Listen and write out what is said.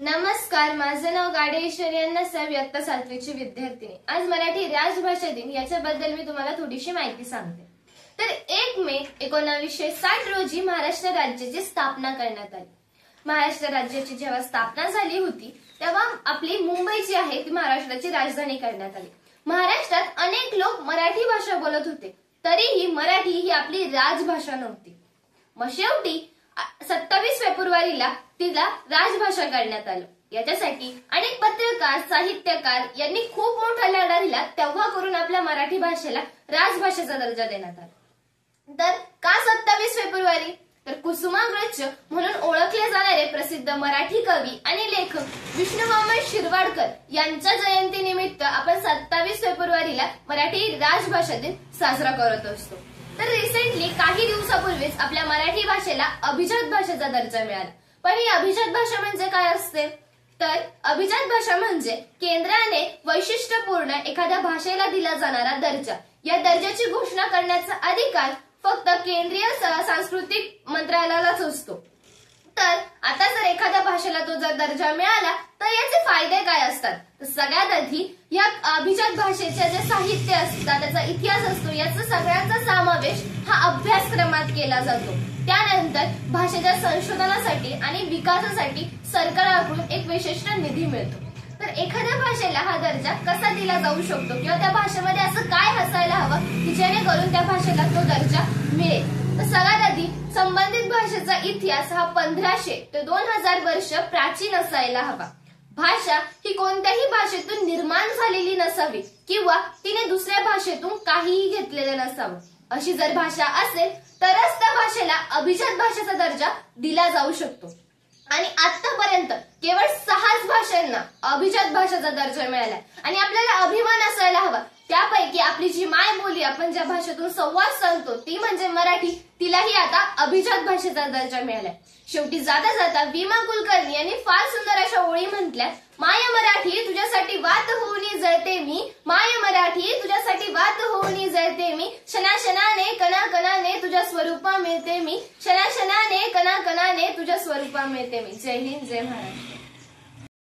नमस्कार, माझं नाव गाडे ईश्वरी अण्णासाहेब, इयत्ता 7वीची विद्यार्थिनी। आज मराठी राजभाषा दिन याच्याबद्दल मी तुम्हाला थोडीशी माहिती सांगते। तर 1 मे 1960 रोजी महाराष्ट्र राज्याची स्थापना करण्यात आली। महाराष्ट्र राज्याची जेव्हा स्थापना झाली होती तेव्हा आपली मुंबई जी आहे ती महाराष्ट्राची राजधानी करण्यात आली। महाराष्ट्रात अनेक लोक मराठी भाषा बोलत होते, तरीही मराठी ही आपली राजभाषा नव्हती। मग शेवटी 27 फेब्रुवारीला तिला राजभाषा करण्यात आलं। याच्यासाठी अनेक पत्रकार, साहित्यकार यांनी खूप मोठा लढा दिला, तेव्हा करून आपल्या मराठी भाषेला राजभाषेचा दर्जा देण्यात आला। तर का 27 फेब्रुवारी? तर कुसुमाग्रज म्हणून ओळखले जाणारे प्रसिद्ध मराठी कवी आणि लेखक विष्णुवामन शिरवाडकर यांच्या जयंतीनिमित्त आपण 27 फेब्रुवारीला मराठी राजभाषा दिन साजरा करत असतो। तर रिसेंटली काही दिवसापूर्वीच आपल्या मराठी भाषेला अभिजात भाषेचा दर्जा मिळाला। पण ही अभिजात भाषा म्हणजे काय असते? तर अभिजात भाषा म्हणजे केंद्राने वैशिष्ट्यपूर्ण एखाद्या भाषेला दिला जाणारा दर्जा। या दर्जाची घोषणा करण्याचा अधिकार फक्त केंद्रीय सांस्कृतिक मंत्रालयालाच असतो। तर आता जर एखाद्या भाषेला तो जर दर्जा मिळाला तर याचे फायदे काय असतात? तर सगळ्यात आधी या अभिजात भाषेचे जे साहित्य असतात, त्याचा इतिहास असतो, याचा सगळ्यांचा समावेश हा अभ्यासक्रमात केला जातो। त्यानंतर भाषेच्या संशोधनासाठी आणि विकासासाठी सरकारकडून एक विशिष्ट निधी मिळतो। तर एखाद्या भाषेला हा दर्जा कसा दिला जाऊ शकतो किंवा त्या भाषेमध्ये असं काय असायला हवं की जेणेकरून त्या भाषेला तो दर्जा मिळेल? तर सगळ्यात आधी संबंधित भाषेचा इतिहास हा 1500 ते 2000 वर्ष प्राचीन असायला हवा। भाषा ही कोणत्याही भाषेतून निर्माण झालेली नसावी किंवा तिने दुसऱ्या भाषेतून काहीही घेतलेलं नसावं। अशी जर भाषा असेल तरच त्या भाषेला अभिजात भाषेचा दर्जा दिला जाऊ शकतो। आणि आतापर्यंत केवळ 6च भाषांना अभिजात भाषेचा दर्जा मिळाला आणि आपल्याला अभिमान असायला हवा। त्यापैकी आपली जी मायबोली, आपण ज्या भाषेतून संवाद साधतो ती म्हणजे मराठी, तिलाही आता अभिजात भाषेचा दर्जा मिळालाय। शेवटी जाता जाता विमा कुलकर्णी यांनी फार सुंदर अशा ओळी म्हटल्या, माय मराठी तुझ्यासाठी वात होऊनी जळते मी, माय मराठी तुझ्यासाठी वात होऊनी जळते मी, क्षणाक्षणाने कणाकणाने तुझ्या स्वरूपा मिळते मी, क्षणाक्षणाने कणाकणाने तुझ्या स्वरूपा मिळते मी। जय हिंद, जय महाराष्ट्र।